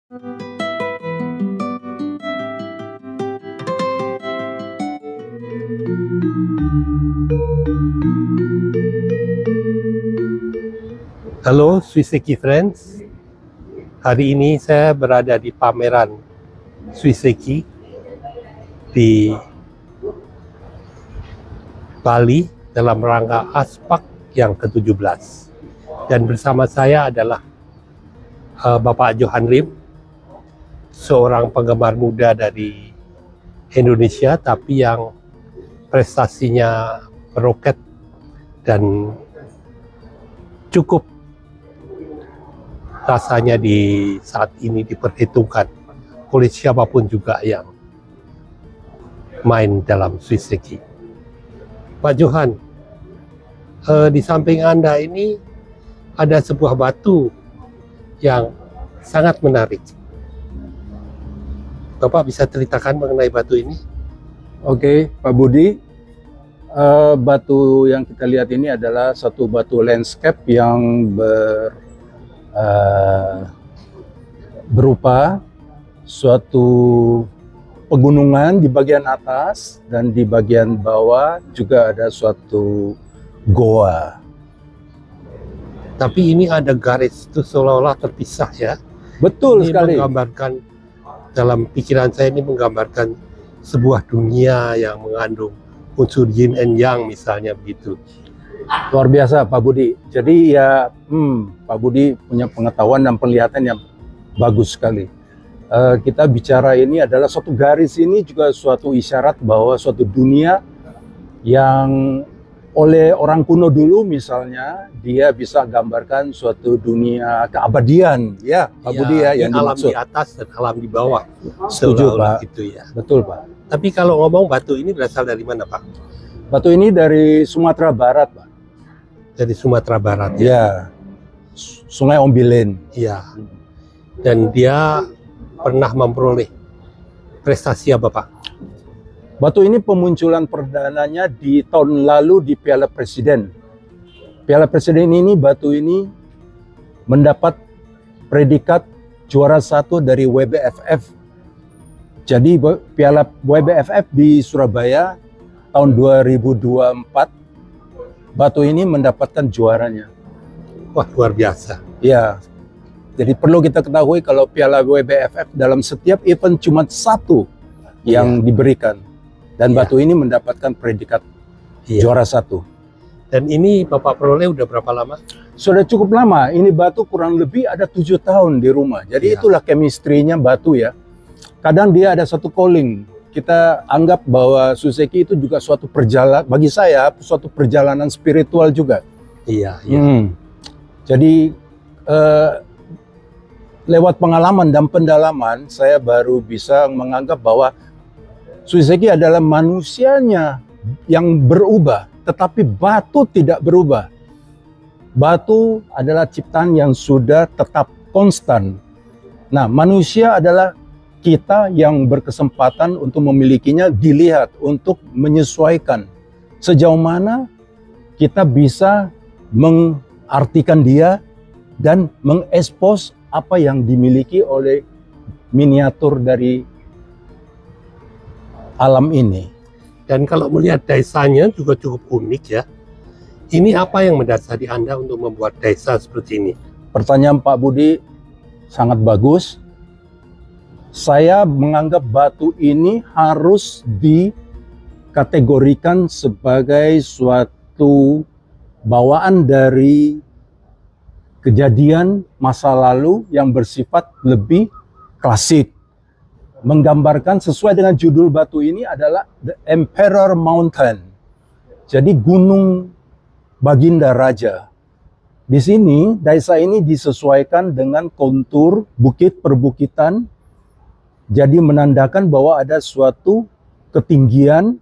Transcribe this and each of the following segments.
Halo Swiseki Friends, hari ini saya berada di pameran Swiseki di Bali dalam rangka Aspak yang ke-17, dan bersama saya adalah Bapak Johan Lim, seorang penggemar muda dari Indonesia tapi yang prestasinya meroket dan cukup rasanya di saat ini diperhitungkan oleh siapapun juga yang main dalam Swiseki. Pak Johan, di samping Anda ini ada sebuah batu yang sangat menarik. Bapak bisa ceritakan mengenai batu ini? Oke, Pak Budi, batu yang kita lihat ini adalah satu batu landscape yang berupa suatu pegunungan di bagian atas, dan di bagian bawah juga ada suatu goa. Tapi ini ada garis itu seolah-olah terpisah ya. Betul ini sekali. Menggambarkan, dalam pikiran saya ini menggambarkan sebuah dunia yang mengandung unsur yin and yang misalnya begitu. Luar biasa Pak Budi. Jadi ya Pak Budi punya pengetahuan dan penglihatan yang bagus sekali. Kita bicara ini adalah suatu garis, ini juga suatu isyarat bahwa suatu dunia yang oleh orang kuno dulu misalnya, dia bisa gambarkan suatu dunia keabadian ya Pak Budi ya, yang alam dimaksud. di atas dan alam di bawah. Setuju Pak. Itu ya. Betul Pak. Tapi kalau ngomong batu ini berasal dari mana Pak? Batu ini dari Sumatera Barat Pak. Dari Sumatera Barat ya. Ya, Sungai Ombilin. Iya. Dan dia pernah memperoleh prestasi apa Pak? Batu ini pemunculan perdananya di tahun lalu di Piala Presiden. Piala Presiden ini, batu ini mendapat predikat juara 1 dari WBFF. Jadi Piala WBFF di Surabaya tahun 2024, batu ini mendapatkan juaranya. Wah, luar biasa. Ya, jadi perlu kita ketahui kalau Piala WBFF dalam setiap event cuma satu yang diberikan. Dan batu ini mendapatkan predikat juara 1. Dan ini Bapak peroleh udah berapa lama? Sudah cukup lama. Ini batu kurang lebih ada 7 tahun di rumah. Jadi itulah chemistry-nya batu ya. Kadang dia ada satu calling. Kita anggap bahwa Swiseki itu juga suatu perjalanan, bagi saya suatu perjalanan spiritual juga. Iya. Jadi lewat pengalaman dan pendalaman, saya baru bisa menganggap bahwa Swiseki adalah manusianya yang berubah, tetapi batu tidak berubah. Batu adalah ciptaan yang sudah tetap konstan. Nah, manusia adalah kita yang berkesempatan untuk memilikinya, dilihat untuk menyesuaikan sejauh mana kita bisa mengartikan dia dan mengekspos apa yang dimiliki oleh miniatur dari alam ini. Dan kalau melihat desanya juga cukup unik ya. Ini apa yang mendasari Anda untuk membuat desa seperti ini? Pertanyaan Pak Budi sangat bagus. Saya menganggap batu ini harus dikategorikan sebagai suatu bawaan dari kejadian masa lalu yang bersifat lebih klasik. Menggambarkan sesuai dengan judul batu ini adalah The Emperor Mountain. Jadi gunung Baginda Raja. Di sini desa ini disesuaikan dengan kontur bukit perbukitan. Jadi menandakan bahwa ada suatu ketinggian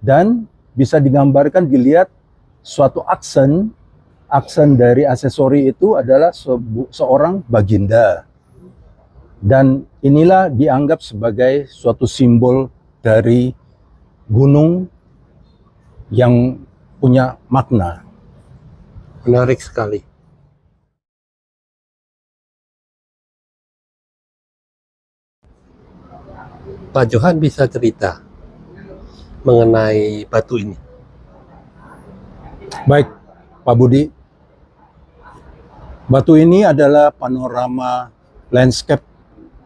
dan bisa digambarkan, dilihat suatu aksen dari aksesori itu adalah seorang baginda. Dan inilah dianggap sebagai suatu simbol dari gunung yang punya makna. Menarik sekali. Pak Johan bisa cerita mengenai batu ini. Baik, Pak Budi. Batu ini adalah panorama landscape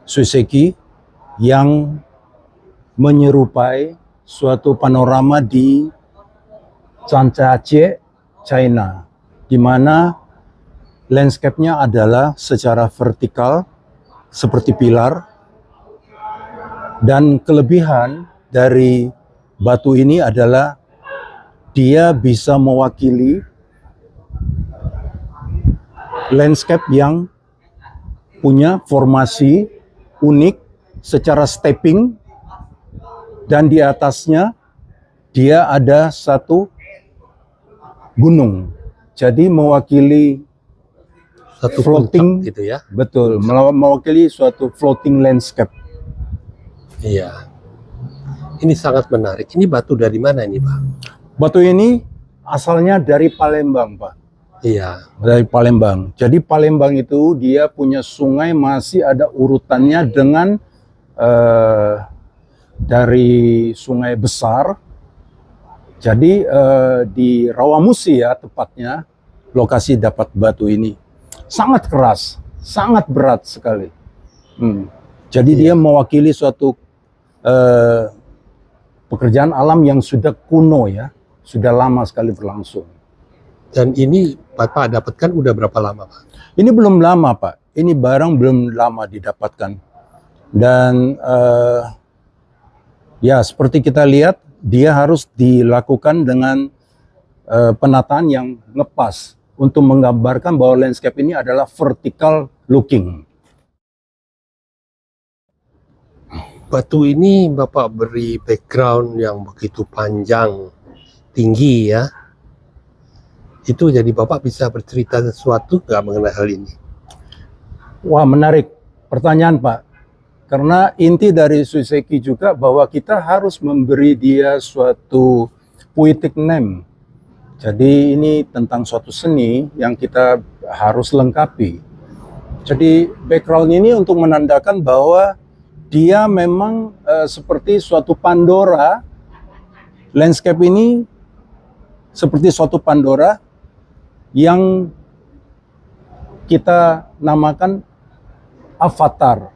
Suiseki yang menyerupai suatu panorama di Zhangjiajie, China, di mana landscape-nya adalah secara vertikal seperti pilar, dan kelebihan dari batu ini adalah dia bisa mewakili landscape yang punya formasi unik secara stepping, dan di atasnya dia ada satu gunung. Jadi mewakili Satu floating puncak gitu ya. Betul, mewakili suatu floating landscape. Iya. Ini sangat menarik. Ini batu dari mana ini, Pak? Batu ini asalnya dari Palembang, Pak. Iya. Dari Palembang. Jadi Palembang itu dia punya sungai masih ada urutannya dengan dari sungai besar. Jadi di Rawamusi ya tepatnya lokasi dapat batu ini. Sangat keras, sangat berat sekali. Jadi dia mewakili suatu pekerjaan alam yang sudah kuno ya, sudah lama sekali berlangsung. Dan ini Bapak dapatkan udah berapa lama, Pak? Ini belum lama, Pak. Ini barang belum lama didapatkan. Dan ya seperti kita lihat, dia harus dilakukan dengan penataan yang ngepas untuk menggambarkan bahwa landscape ini adalah vertical looking. Batu ini Bapak beri background yang begitu panjang, tinggi ya. Itu jadi Bapak bisa bercerita sesuatu nggak mengenai hal ini? Wah, menarik pertanyaan, Pak. Karena inti dari Suiseki juga bahwa kita harus memberi dia suatu poetic name. Jadi ini tentang suatu seni yang kita harus lengkapi. Jadi background ini untuk menandakan bahwa dia memang seperti suatu Pandora. Landscape ini seperti suatu Pandora yang kita namakan avatar.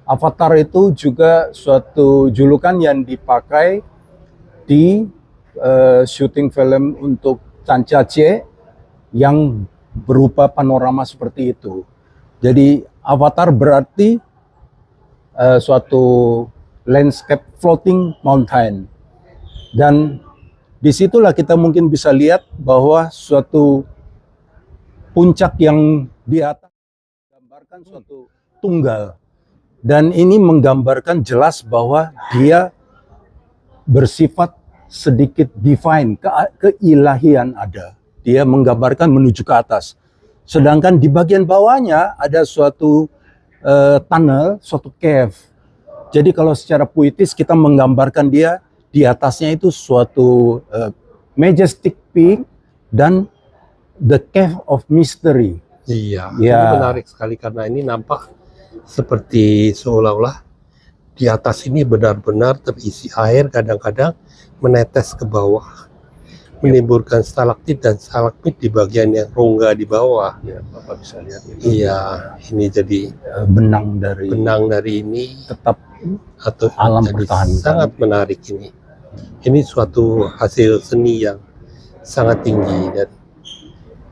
Avatar itu juga suatu julukan yang dipakai di syuting film untuk Zhangjiajie yang berupa panorama seperti itu. Jadi avatar berarti suatu landscape floating mountain. Dan disitulah kita mungkin bisa lihat bahwa suatu puncak yang di atas menggambarkan suatu tunggal. Dan ini menggambarkan jelas bahwa dia bersifat sedikit divine, keilahian ada. Dia menggambarkan menuju ke atas. Sedangkan di bagian bawahnya ada suatu tunnel, suatu cave. Jadi kalau secara puitis kita menggambarkan dia di atasnya itu suatu majestic peak dan the cave of mystery. Iya, Ya. ini menarik sekali karena ini nampak seperti seolah-olah di atas ini benar-benar terisi air, kadang-kadang menetes ke bawah, menimbulkan stalaktit dan stalagmit di bagian yang rongga di bawah. Ya, Bapak bisa lihat itu. Iya, ini jadi Benang dari ini tetap atau alam jadi pertahanan. sangat menarik ini. Ini suatu hasil seni yang sangat tinggi dan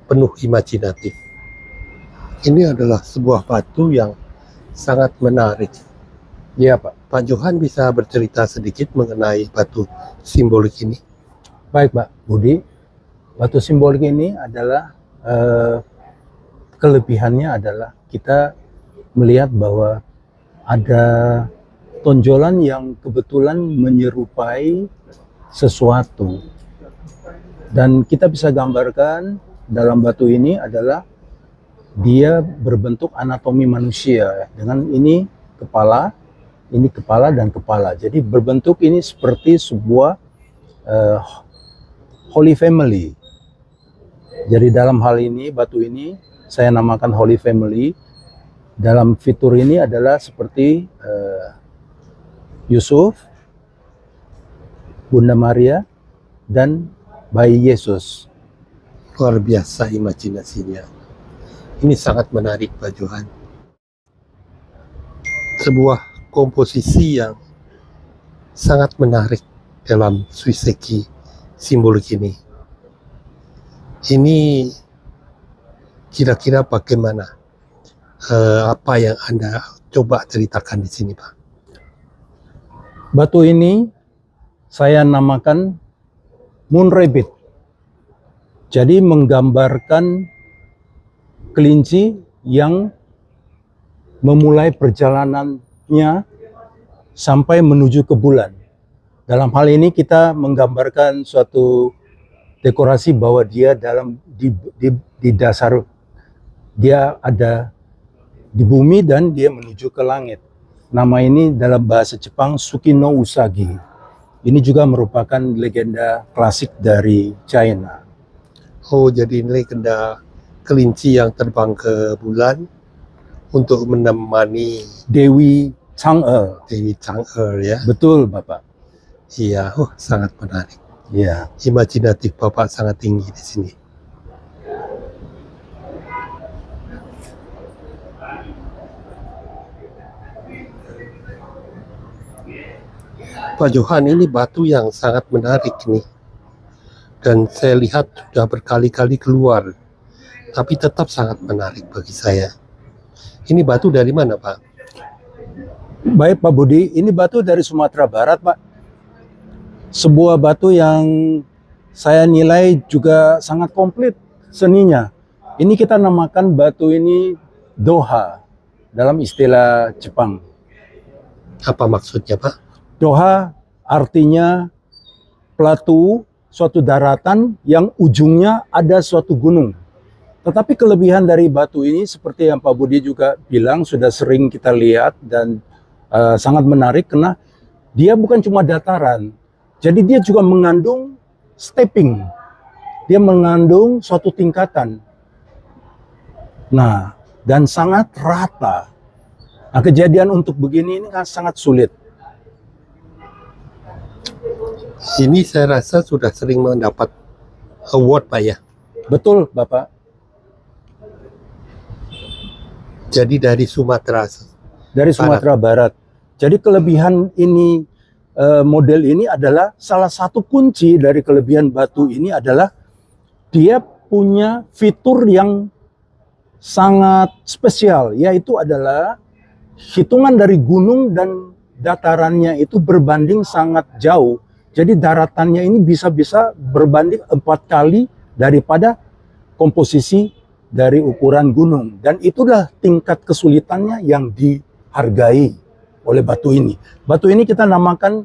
penuh imajinatif. Ini adalah sebuah batu yang sangat menarik. Iya, Pak. Pak Johan bisa bercerita sedikit mengenai batu simbolik ini? Baik, Pak Budi. Batu simbolik ini adalah kelebihannya adalah kita melihat bahwa ada tonjolan yang kebetulan menyerupai sesuatu. Dan kita bisa gambarkan dalam batu ini adalah dia berbentuk anatomi manusia. Dengan ini kepala dan kepala. Jadi berbentuk ini seperti sebuah Holy Family. Jadi dalam hal ini, batu ini saya namakan Holy Family. Dalam fitur ini adalah seperti Yusuf, Bunda Maria, dan bayi Yesus. Luar biasa imajinasinya. Ini sangat menarik Pak Johan. Sebuah komposisi yang sangat menarik dalam Swiseki simbolik ini. Ini kira-kira bagaimana? Apa yang Anda coba ceritakan di sini, Pak? Batu ini saya namakan Moon Rabbit. Jadi menggambarkan kelinci yang memulai perjalanannya sampai menuju ke bulan. Dalam hal ini kita menggambarkan suatu dekorasi bahwa dia di dasar, dia ada di bumi dan dia menuju ke langit. Nama ini dalam bahasa Jepang Suki no Usagi. Ini juga merupakan legenda klasik dari China. Oh, jadi ini legenda kelinci yang terbang ke bulan untuk menemani Dewi Chang'e. Dewi Chang'e ya. Betul, Bapak. Iya, sangat menarik. Iya. Imajinatif Bapak sangat tinggi di sini. Pak Johan, ini batu yang sangat menarik nih. Dan saya lihat sudah berkali-kali keluar. Tapi tetap sangat menarik bagi saya. Ini batu dari mana, Pak? Baik, Pak Budi. Ini batu dari Sumatera Barat, Pak. Sebuah batu yang saya nilai juga sangat komplit seninya. Ini kita namakan batu ini Doha dalam istilah Jepang. Apa maksudnya, Pak? Doha artinya plateau, suatu daratan yang ujungnya ada suatu gunung. Tetapi kelebihan dari batu ini seperti yang Pak Budi juga bilang, sudah sering kita lihat dan sangat menarik karena dia bukan cuma dataran. Jadi dia juga mengandung stepping. Dia mengandung suatu tingkatan. Nah, dan sangat rata. Nah, kejadian untuk begini ini kan sangat sulit. Ini saya rasa sudah sering mendapat award, Pak ya. Betul, Bapak. Jadi dari Sumatera. Dari Sumatera Barat. Jadi kelebihan ini, model ini adalah salah satu kunci dari kelebihan batu ini adalah dia punya fitur yang sangat spesial, yaitu adalah hitungan dari gunung dan datarannya itu berbanding sangat jauh. Jadi daratannya ini bisa-bisa berbanding 4 kali daripada komposisi dari ukuran gunung. Dan itulah tingkat kesulitannya yang dihargai oleh batu ini. Batu ini kita namakan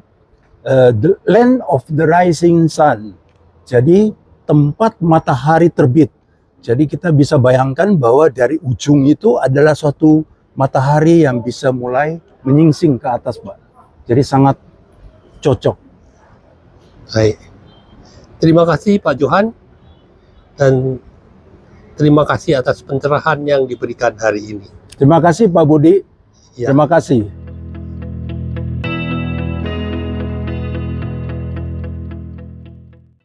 the land of the rising sun. Jadi tempat matahari terbit. Jadi kita bisa bayangkan bahwa dari ujung itu adalah suatu matahari yang bisa mulai menyingsing ke atas, Pak. Jadi sangat cocok. Baik. Terima kasih Pak Johan. Dan terima kasih atas pencerahan yang diberikan hari ini. Terima kasih Pak Budi. Ya. Terima kasih.